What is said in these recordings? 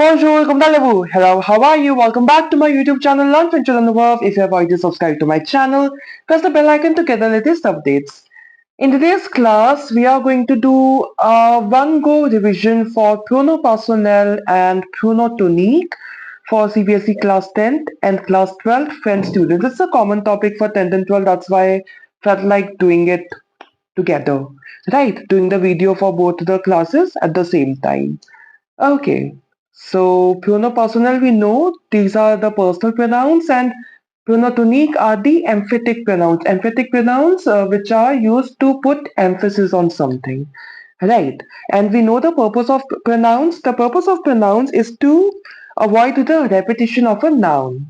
Bonjour, comment allez-vous? Hello, how are you? Welcome back to my YouTube channel, Learn French with Anubhav. If you have already subscribed to my channel, press the bell icon to get the latest updates. In today's class, we are going to do a one-go revision for Pronoms personnel and Pronoms tonique for CBSE Class 10th and Class 12th French students. It's a common topic for 10th and 12th. That's why I felt like doing it together, right? Doing the video for both the classes at the same time. Okay, so pronoun personal we know these are the personal pronouns and pronoun tonique are the emphatic pronouns. Emphatic pronouns which are used to put emphasis on something, right? And we know the purpose of pronouns. The purpose of pronouns is to avoid the repetition of a noun.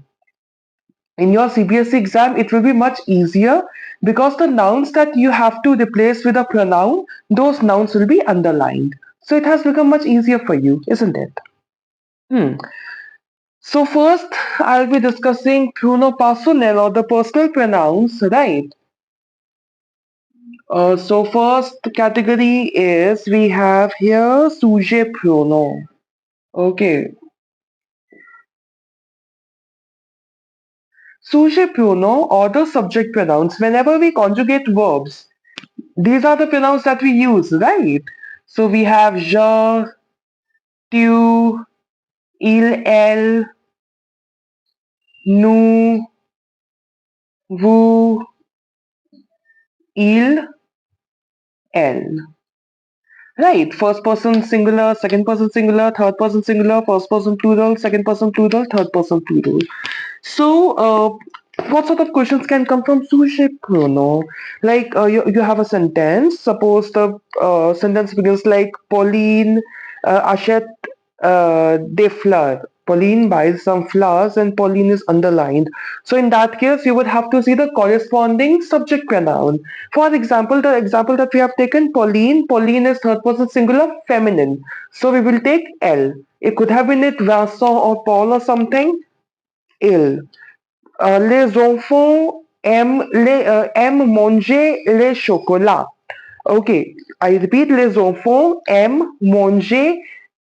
In your CBSE exam, it will be much easier because the nouns that you have to replace with a pronoun, those nouns will be underlined. So it has become much easier for you, isn't it? Hmm. So first, I'll be discussing pronoun personnel or the personal pronouns, right? So first category is we have here sujet pronoun. Okay, sujet pronoun or the subject pronouns. Whenever we conjugate verbs, these are the pronouns that we use, right? So we have je, tu, il, elle, nous, vous, il, elle. Right, first person singular, second person singular, third person singular, first person plural, second person plural, third person plural. So, what sort of questions can come from sujet pronoun? Like, you have a sentence. Suppose the sentence begins like Pauline achète des fleurs. Pauline buys some flowers and Pauline is underlined. So in that case, you would have to see the corresponding subject pronoun. For example, the example that we have taken, Pauline. Pauline is third person singular, feminine. So we will take elle. It could have been it Vincent or Paul or something. Il. Les enfants aiment manger les chocolats. Okay, I repeat, les enfants aiment manger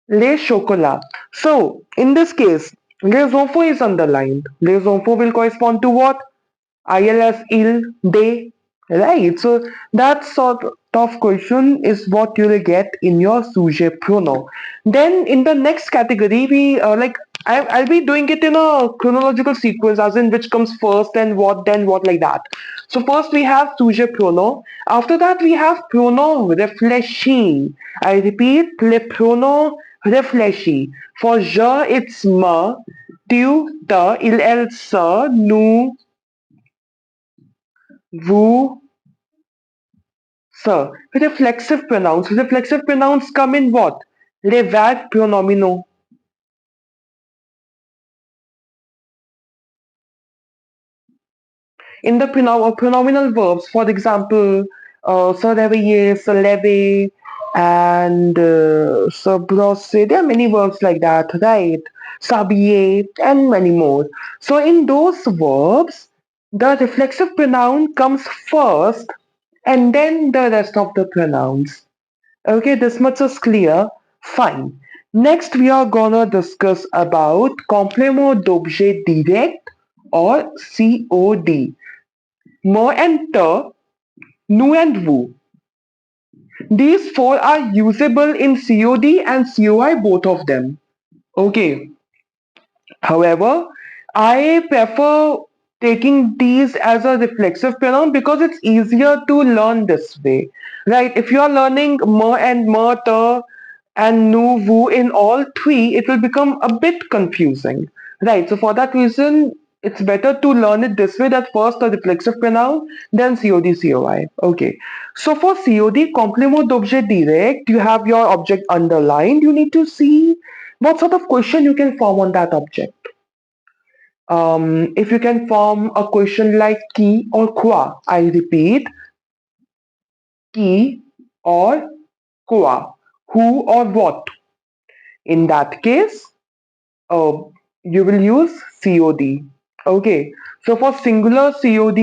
les chocolats. So, in this case, les enfants is underlined. Les enfants will correspond to what? ILS, il, they, right? So that sort of question is what you'll get in your sujet pronoun. Then in the next category, we I'll be doing it in a chronological sequence, as in which comes first and what, then what, like that. So first we have sujet pronoun. After that we have pronoun réfléchi. I repeat, les pronoms réfléchis. For je, it's me. Tu, te, il, elle, se, nous, vous, sir. Reflexive pronouns. Reflexive pronouns come in what? Les verbes pronominaux. In the pronominal verbs, for example, se réveiller, se lever, and se brosser. There are many verbs like that, right? S'habiller, and many more. So in those verbs, the reflexive pronoun comes first, and then the rest of the pronouns. Okay, this much is clear. Fine. Next, we are gonna discuss about complément d'objet direct or COD. Moi and te, nous and vous. These four are usable in COD and COI, both of them. Okay. However, I prefer taking these as a reflexive pronoun because it's easier to learn this way. Right? If you are learning me and me, te, and nous, vous in all three, it will become a bit confusing. Right? So for that reason, it's better to learn it this way, that first the reflexive pronoun, then COD, COI. Okay. So for COD, complément d'objet direct, you have your object underlined. You need to see what sort of question you can form on that object. If you can form a question like qui or quoi, I repeat, qui or quoi, who or what. In that case, uh, you will use COD. Okay, so for singular COD,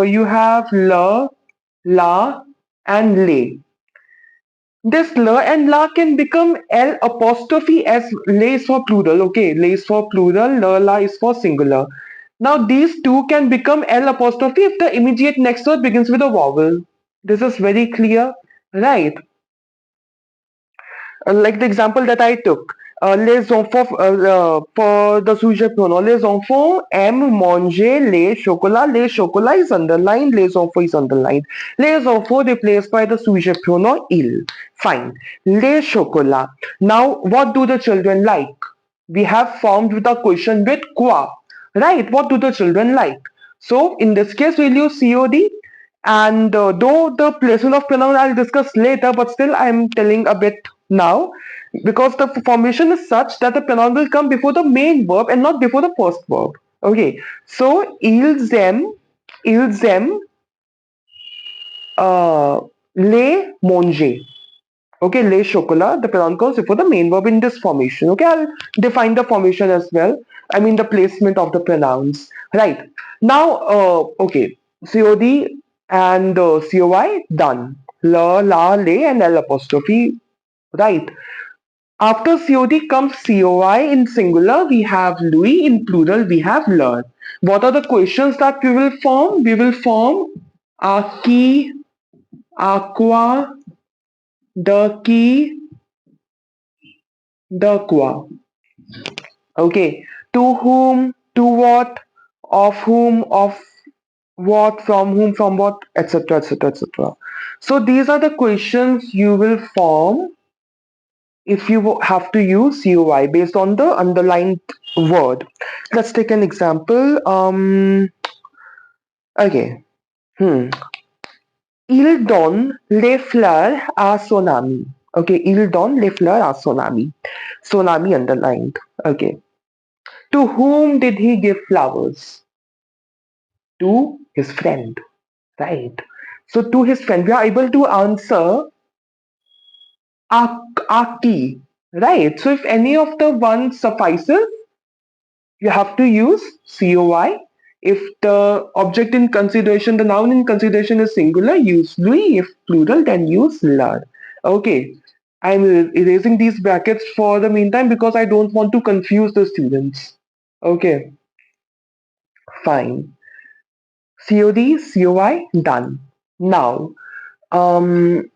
you have la, and les. This la and la can become L apostrophe S. La is for plural, okay? La is for plural, la is for singular. Now these two can become L apostrophe if the immediate next word begins with a vowel. This is very clear, right? Like the example that I took, les enfants, for the sujet pronoun, les enfants aiment manger les chocolat is underlined, les enfants is underlined. Les enfants replaced by the sujet pronoun il. Fine. Les chocolat. Now, what do the children like? We have formed the question with quoi, right? What do the children like? So, in this case, we'll use COD. And though the placement of pronoun I'll discuss later, but still I'm telling a bit now because the formation is such that the pronoun will come before the main verb and not before the first verb. Okay, so ils aiment les manger. Okay, les chocolat, the pronoun comes before the main verb in this formation. Okay, I'll define the formation as well. I mean the placement of the pronouns. Right. Now, okay, COD and COI done. La, la, le, and L apostrophe. Right. After COD comes COI in singular, we have Louis, in plural, we have leur. What are the questions that we will form? We will form a qui, aqua, the qui, the qua. Okay. To whom, to what, of what, from what, etc., etc., etc. So these are the questions you will form if you have to use COI based on the underlined word. Let's take an example. Okay. Hmm. Il donne les fleurs à son ami. Okay. Il donne les fleurs à son ami. Son ami underlined. Okay. To whom did he give flowers? To his friend. Right. So to his friend, we are able to answer Aki. Right. So if any of the ones suffices, you have to use COI. If the object in consideration, the noun in consideration is singular, use lui. If plural, then use leur. Okay. I'm erasing these brackets for the meantime because I don't want to confuse the students. Okay. Fine. COD, COI, done. Now, um,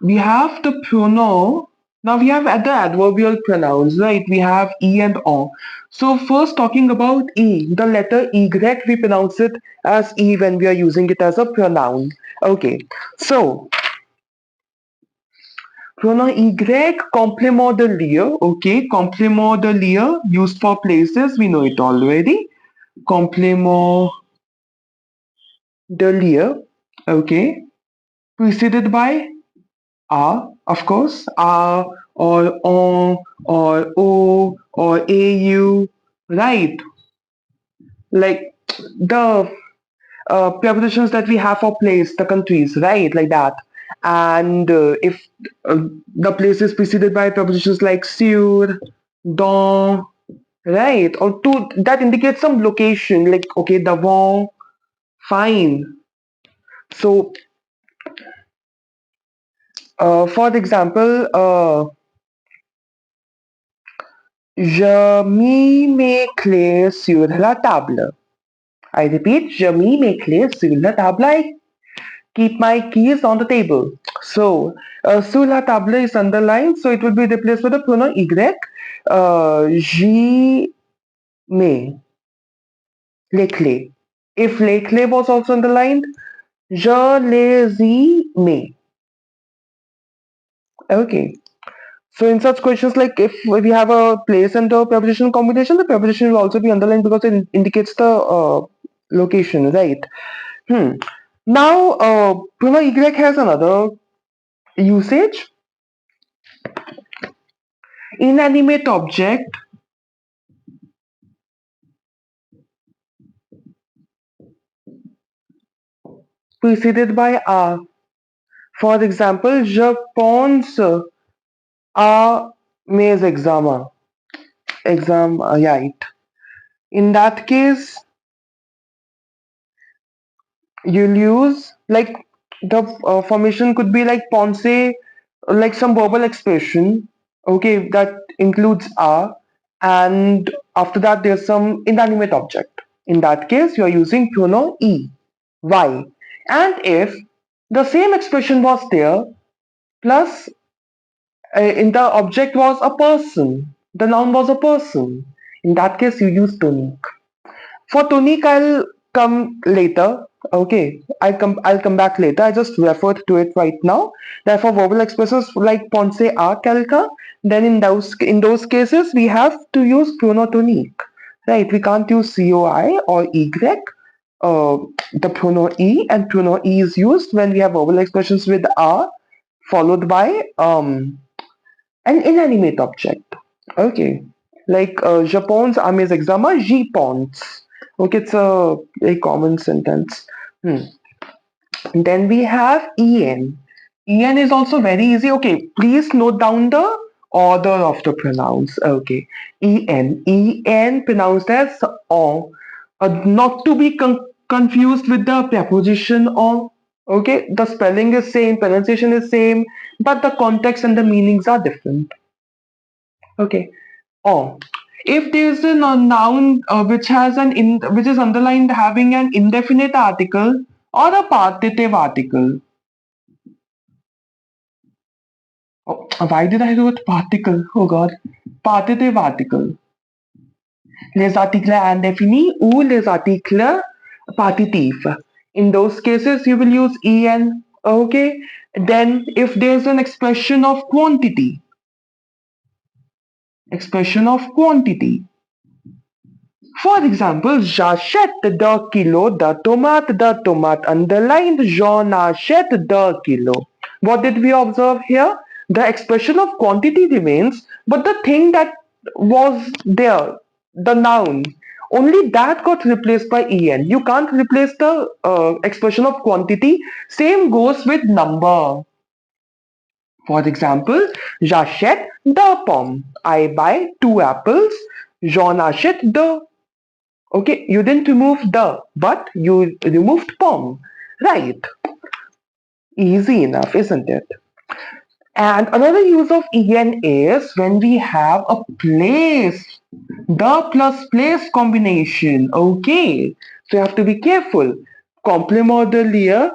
we have the pronoun. Now we have the adverbial pronouns, right? We have e and o. So first talking about e, the letter y, we pronounce it as e when we are using it as a pronoun. Okay, so pronoun y, complément de lieu. Okay, complément de lieu used for places. We know it already. Complément de lieu. Okay, preceded by a, of course, a or on or o or au, right? Like the prepositions that we have for place, the countries, right? Like that. And if the place is preceded by prepositions like sur, dans, right? Or to that indicates some location, like okay, devant, fine. So, for example, je mis mes clés sur la table. I repeat, je mis mes clés sur la table. I keep my keys on the table. So, sur la table is underlined, so it will be replaced with the pronoun y. J'y mets les clés. If les clés was also underlined, je les y mets. Okay. So in such questions like if we have a place and a preposition combination, the preposition will also be underlined because it indicates the location, right? Hmm. Now, pronoun Y has another usage. Inanimate object preceded by a. For example, je pense à mes examens. Exam, right. In that case, you'll use like The formation could be like ponce, like some verbal expression, okay, that includes are, and after that there's some inanimate object. In that case, you are using pronoun e. Why? And if the same expression was there, plus in the object was a person, the noun was a person. In that case, you use tonic. For tonic, I'll come later. Okay, I'll come back later. I just referred to it right now. Therefore, verbal expressions like ponce are calca. Then in those cases, we have to use pronotonic. Right? We can't use coi or y. The pronoun e, and pronoun e is used when we have verbal expressions with are followed by an inanimate object. Okay. Like je pense à mes examens, j'y pense. Okay, it's a very common sentence. Hmm. Then we have en. En is also very easy. Okay, please note down the order of the pronouns. Okay. En. En pronounced as on. Not to be confused with the preposition on. Okay, the spelling is same, pronunciation is same, but the context and the meanings are different. Okay. Oh, if there is a noun which is underlined having an indefinite article or a partitive article. Oh, why did I do it particle? Oh God, partitive article. Les articles indéfinis ou les articles partitifs. In those cases, you will use en. Okay. Then, if there's an expression of quantity. For example, j'achète 2 kilos de tomates underlined, j'en achète 2 kilos. What did we observe here? The expression of quantity remains, but the thing that was there, the noun, only that got replaced by en. You can't replace the expression of quantity. Same goes with number. For example, j'achète 2 pommes. I buy 2 apples. J'en achète 2. Okay, you didn't remove the, but you removed pom. Right. Easy enough, isn't it? And another use of en is when we have a place. The plus place combination. Okay. So you have to be careful. Complement de lieu.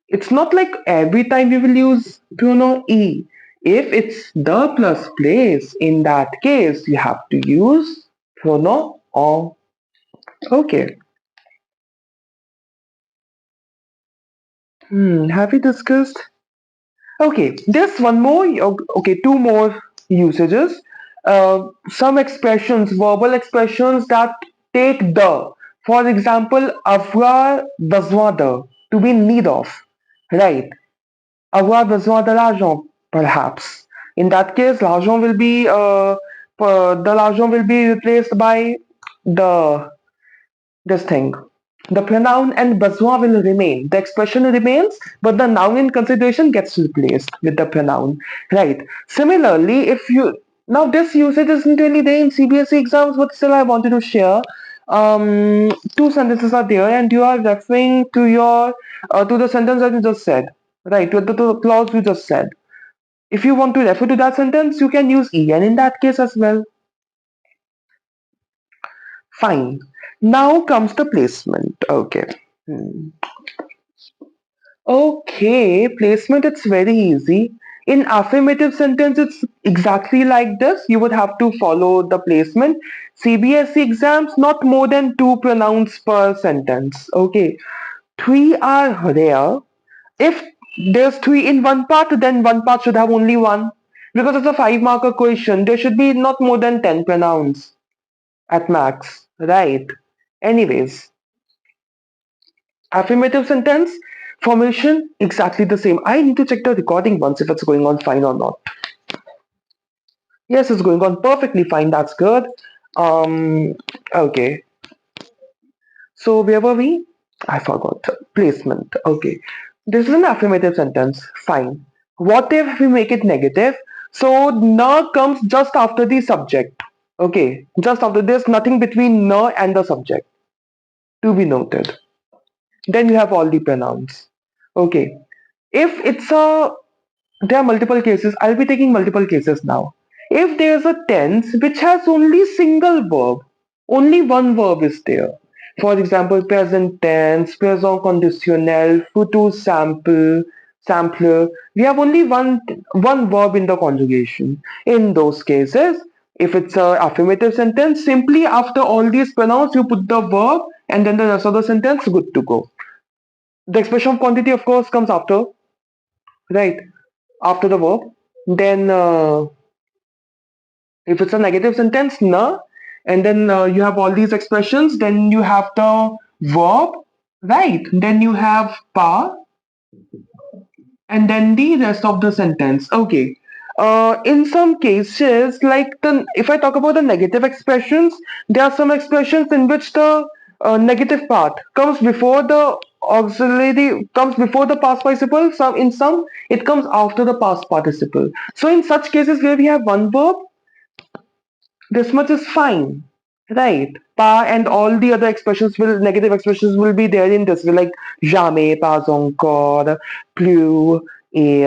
It's not like every time we will use pronoun e. If it's the plus place, in that case, you have to use pronoun en. Okay. Have we discussed? Okay, there's one more. Okay, two more usages. Some expressions, verbal expressions that take the. For example, avoir besoin de, to be in need of, right? Avoir besoin de l'argent, perhaps. In that case, l'argent will be the l'argent will be replaced by the this thing. The pronoun and besoin will remain. The expression remains, but the noun in consideration gets replaced with the pronoun. Right. Similarly, if you now this usage isn't really there in CBSE exams, but still I wanted to share. Two sentences are there, and you are referring to your to the sentence that you just said. Right, to the clause you just said. If you want to refer to that sentence, you can use en in that case as well. Fine. Now comes the placement. Okay. Hmm. Okay, placement, it's very easy. In affirmative sentence, it's exactly like this. You would have to follow the placement. CBSE exams, not more than 2 pronouns per sentence. Okay, 3 are rare. If there's 3 in 1 part, then 1 part should have only one. Because it's a 5 marker question, there should be not more than 10 pronouns at max, right? Anyways, affirmative sentence formation exactly the same. I need to check the recording once if it's going on fine or not. Yes, it's going on perfectly fine. That's good. Okay. So where were we? I forgot. Placement. Okay. This is an affirmative sentence. Fine. What if we make it negative? So na comes just after the subject. Okay. Just after this, nothing between na and the subject. To be noted. Then you have all the pronouns. Okay, if it's a there are multiple cases. I'll be taking multiple cases now. If there's a tense which has only single verb, only one verb is there. For example, present tense, présent conditionnel, futur sample, sampler. We have only one verb in the conjugation. In those cases, if it's a affirmative sentence, simply after all these pronouns, you put the verb and then the rest of the sentence, good to go. The expression of quantity, of course, comes after, right? After the verb. Then if it's a negative sentence, na, and then you have all these expressions, then you have the verb, right? Then you have pa, and then the rest of the sentence. Okay. In some cases, like if I talk about the negative expressions, there are some expressions in which the negative part comes before the auxiliary, comes before the past participle. Some it comes after the past participle. So in such cases where we have one verb, this much is fine, right? Pa and all the other expressions will negative expressions will be there in this, like jamais, pas encore, plus, et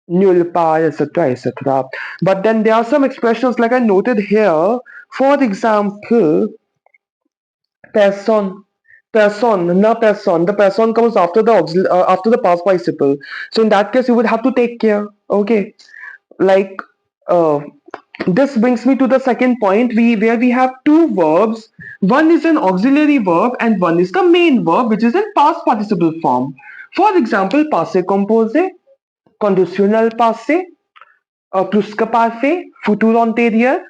nulle part, etc., etc. But then there are some expressions like I noted here. For example, person. Person, na person. The person comes after the after the past participle. So in that case, you would have to take care. Okay, like uh, this brings me to the second point where we have two verbs. One is an auxiliary verb and one is the main verb, which is in past participle form. For example, passé composé, conditionnel passé, plusque parfait, futur antérieur,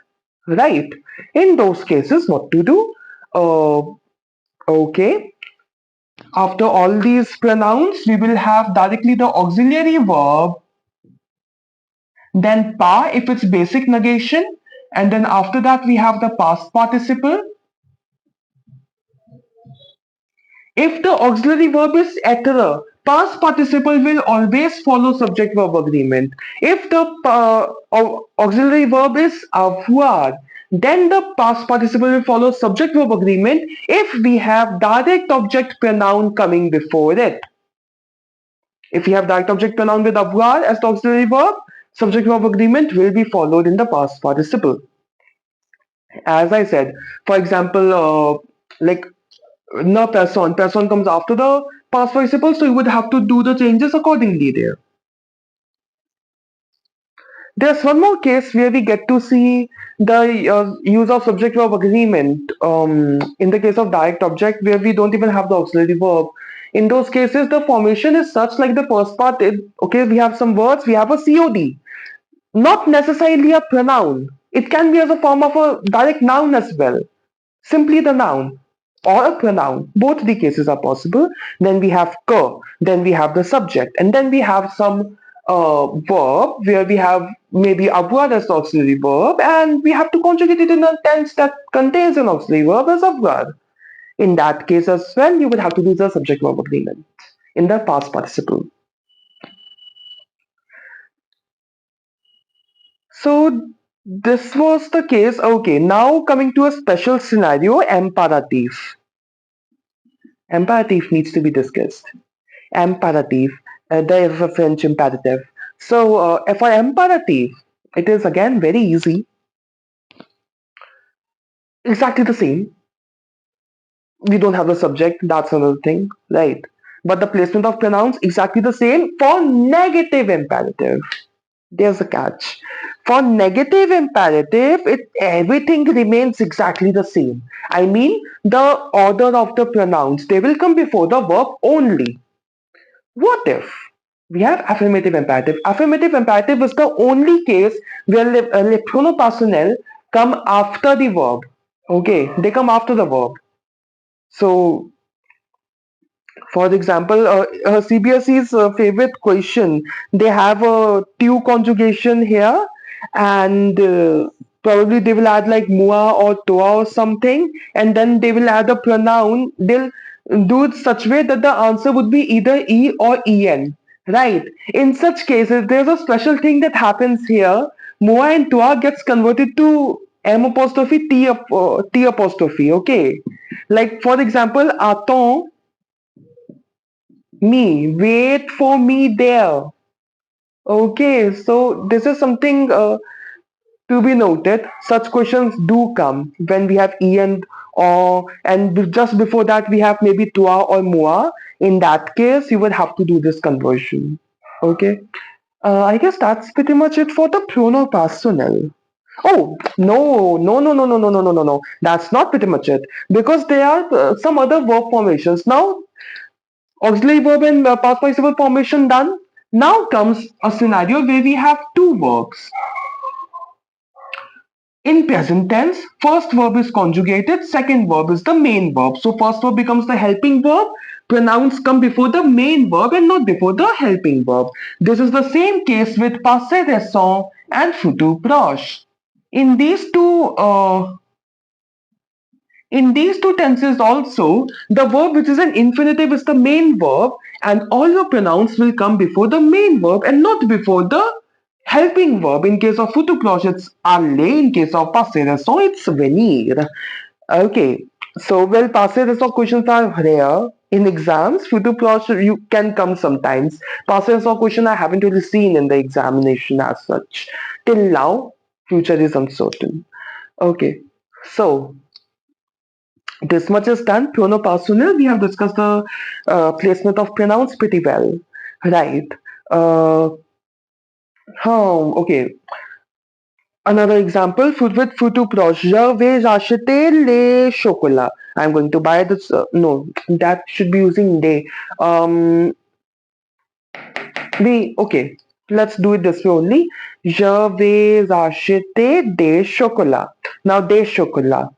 right? In those cases, what to do? Okay, after all these pronouns, we will have directly the auxiliary verb, then pa if it's basic negation, and then after that we have the past participle. If the auxiliary verb is être, past participle will always follow subject verb agreement. If the auxiliary verb is avoir, then the past participle will follow subject verb agreement if we have direct object pronoun coming before it. If we have direct object pronoun with avoir as the auxiliary verb, subject verb agreement will be followed in the past participle. As I said, for example, like na person, person comes after the past participle, so you would have to do the changes accordingly there. There's one more case where we get to see the use of subject verb agreement in the case of direct object where we don't even have the auxiliary verb. In those cases, the formation is such like the first part is okay, we have some words, we have a COD, not necessarily a pronoun. It can be as a form of a direct noun as well, simply the noun or a pronoun. Both the cases are possible. Then we have que, then we have the subject, and then we have some verb where we have maybe avoir as the auxiliary verb, and we have to conjugate it in a tense that contains an auxiliary verb as avoir. In that case as well, you would have to do the subject verb agreement in the past participle. So this was the case. Okay, now coming to a special scenario, imperative. Imperative needs to be discussed. Imperative, there is a French imperative. So for imperative, it is again very easy, exactly the same. We don't have the subject, that's another thing, right? But the placement of pronouns exactly the same for negative imperative. There's a catch. For negative imperative, everything remains exactly the same. I mean, the order of the pronouns, they will come before the verb only. What if we have affirmative imperative? Affirmative imperative is the only case where le pronom personnel come after the verb. Okay, they come after the verb. So, for example, CBSE's favorite question, they have a to conjugation here, and probably they will add like mua or toa or something, and then they will add a pronoun. They'll do it such way that the answer would be either e or en, right? In such cases, there's a special thing that happens here. Mua and toa gets converted to m apostrophe t apostrophe. Okay, like for example, attends Me, wait for me there. Okay, so this is something to be noted. Such questions do come when we have en or and just before that we have maybe toi or moi. In that case, you will have to do this conversion. Okay. I guess that's pretty much it for the prono personnel. Oh, no, no, no, no, no, no, no, no, no, no. That's not pretty much it. Because there are some other verb formations. Now, auxiliary verb and past participle formation done. Now comes a scenario where we have two verbs. In present tense, first verb is conjugated, second verb is the main verb. So first verb becomes the helping verb, pronouns come before the main verb and not before the helping verb. This is the same case with passé récent and futur proche. In these two in these two tenses also, the verb which is an infinitive is the main verb and all your pronouns will come before the main verb and not before the helping verb. In case of futur proche, it's aller. In case of passé récent, it's venir. Okay, so well, passé récent questions are rare in exams. Futur proche you can come sometimes. Passé récent question I haven't really seen in the examination as such. Till now, future is uncertain. Okay, so this much is done. Pronopersonal, we have discussed the placement of pronouns pretty well. Right. Uh, okay. Another example, food with futu proche. Je vais acheter les chocolats. I'm going to buy this. No, that should be using they. Okay. Let's do it this way only. Je vais acheter des chocolats. Now, des chocolats.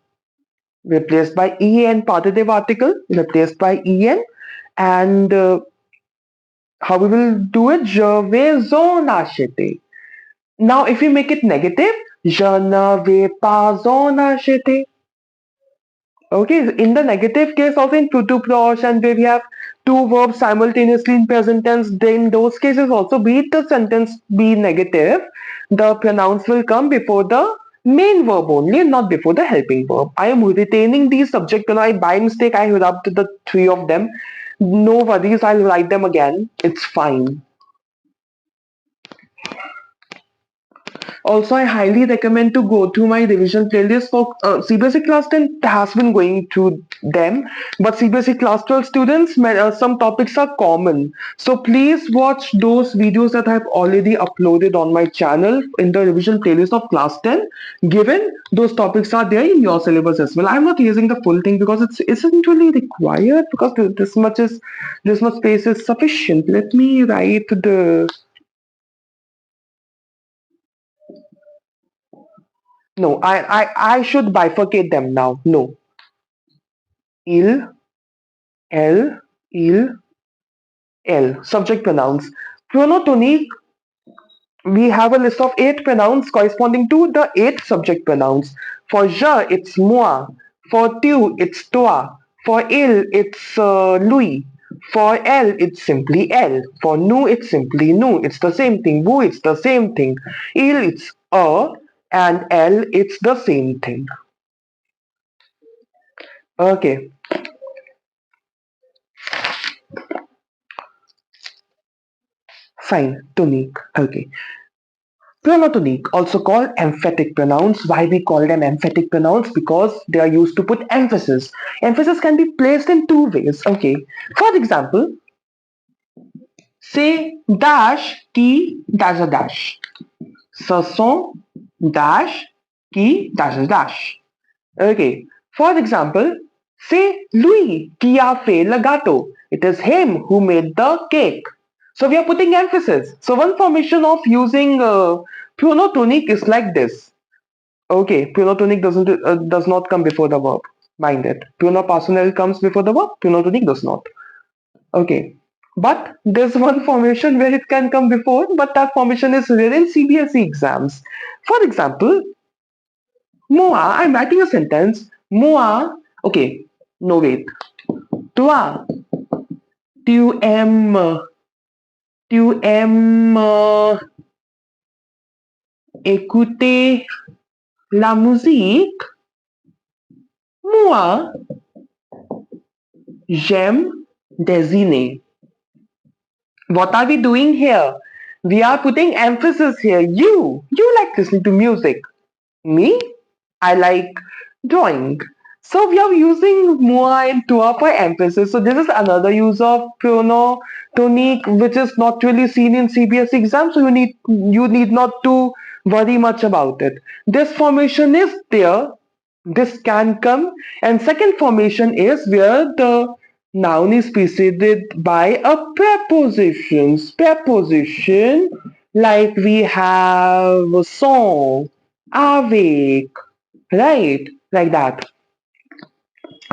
Replaced by en, partitive article replaced by en, and how we will do it? Je vais en acheter. Now, if we make it negative, je ne vais pas en acheter. Okay, in the negative case, also in futur proche, and where we have two verbs simultaneously in present tense, then in those cases also, be it the sentence be negative, the pronouns will come before the main verb only, not before the helping verb. I am retaining these subject pronoun. By mistake, I rubbed the three of them. No worries, I'll write them again. It's fine. Also, I highly recommend to go to my revision playlist for CBSE Class 10 has been going through them, but CBSE Class 12 students, some topics are common. So please watch those videos that I have already uploaded on my channel in the revision playlist of Class 10, given those topics are there in your syllabus as well. I'm not using the full thing because it isn't really required because this much space is sufficient. Let me write the no, I should bifurcate them now. No. Il, elle, il, elle. Subject pronouns. Pronotonique, we have a list of 8 pronouns corresponding to the 8 subject pronouns. For je, it's moi. For tu, it's toi. For il, it's lui. For elle, it's simply elle. For nous, it's simply nous. It's the same thing. Vous, it's the same thing. Il, it's a. And elle, it's the same thing. Okay. Fine. Tonique. Okay. Pronotonic, also called emphatic pronouns. Why we call them emphatic pronouns? Because they are used to put emphasis. Emphasis can be placed in two ways. Okay. For example, say dash ki dash a dash. Ce sont dash ki dash a dash. Okay. For example, say lui qui a fait le gâteau. It is him who made the cake. So we are putting emphasis. So one formation of using pronotonic is like this. Okay, pronotonic does not come before the verb. Mind it. Pronopersonal comes before the verb. Pronotonic does not. Okay. But there's one formation where it can come before, but that formation is rare in CBSE exams. For example, moi, I'm writing a sentence. Moi, okay, no wait. Toi, tu aimes, tu aimes écouter la musique. Moi, j'aime dessiner. What are we doing here? We are putting emphasis here. You like listening to music. Me, I like drawing. So we are using moi and toi for emphasis. So this is another use of tonique, which is not really seen in CBSE exam. So you need not to worry much about it. This formation is there. This can come. And second formation is where the noun is preceded by a preposition. Preposition, like we have sont, avec, right? Like that.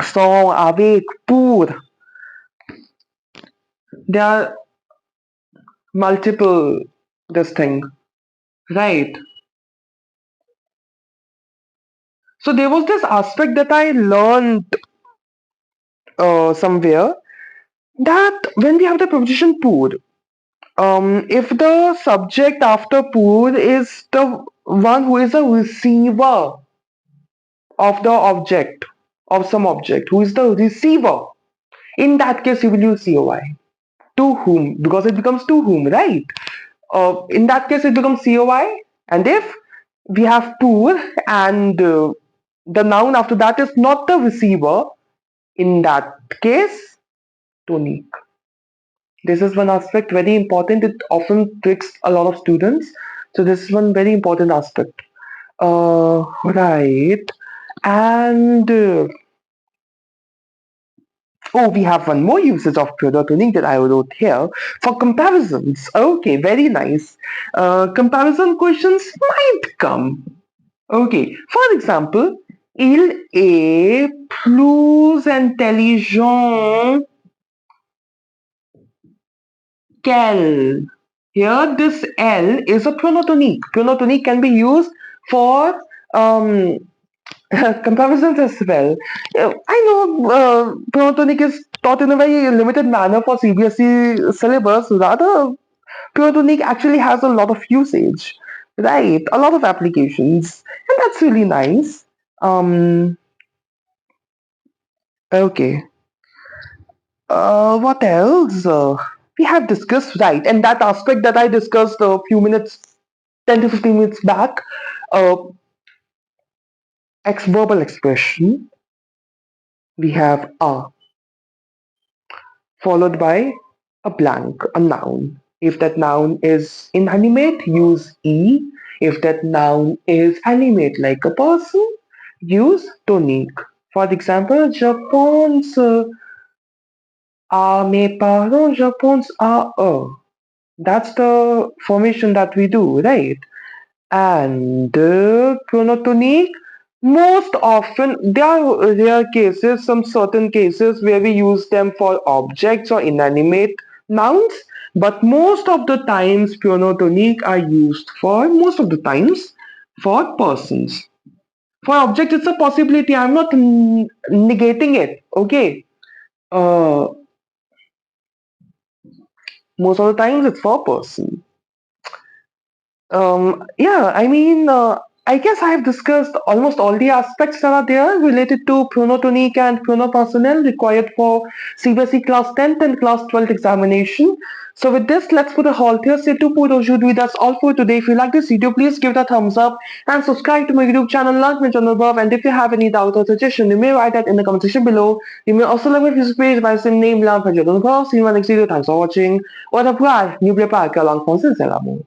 Sont, avec, pour. There are multiple this thing, right? So there was this aspect that I learned somewhere, that when we have the preposition pour, if the subject after pour is the one who is a receiver of the object, of some object, who is the receiver, in that case you will use COI. To whom? Because it becomes to whom, right? In that case it becomes COI. And if we have pour and the noun after that is not the receiver, in that case, tonique. This is one aspect very important. It often tricks a lot of students. So this is one very important aspect. Right. And oh, we have one more usage of tuning that I wrote here for comparisons. Okay, very nice. Comparison questions might come. Okay, for example, il est plus intelligent qu'elle. Here, this L is a pronotonique. Pronotonique can be used for comparisons as well. I know pronotonic is taught in a very limited manner for CBSE syllabus. Rather, pronotonic actually has a lot of usage, right? A lot of applications, and that's really nice. Um, okay. What else? We have discussed, right, and that aspect that I discussed a few minutes, 10 to 15 minutes back, uh, verbal expression. We have followed by a blank, a noun. If that noun is inanimate, use E. If that noun is animate like a person, use tonique. For example, je pense à mes parents, je pense à eux. That's the formation that we do, right? And pronotonique, most often, there are rare cases, some certain cases where we use them for objects or inanimate nouns, but most of the times pronotonique are used for, most of the times, for persons. For object, it's a possibility. I'm not negating it, okay? Uh, most of the times it's for person. Yeah, I mean, I guess I have discussed almost all the aspects that are there related to pronotonique and pronopersonnel required for CBSE Class 10th and Class 12th examination. So with this, let's put a halt here. C'est tout pour aujourd'hui. That's all for today. If you like this video, please give it a thumbs up and subscribe to my YouTube channel, like my channel above. And if you have any doubt or suggestion, you may write that in the comment section below. You may also like my Facebook page by the same name, Love. See you in my next video. Thanks for watching. Au revoir. N'oubliez pas que la langue française, c'est l'amour.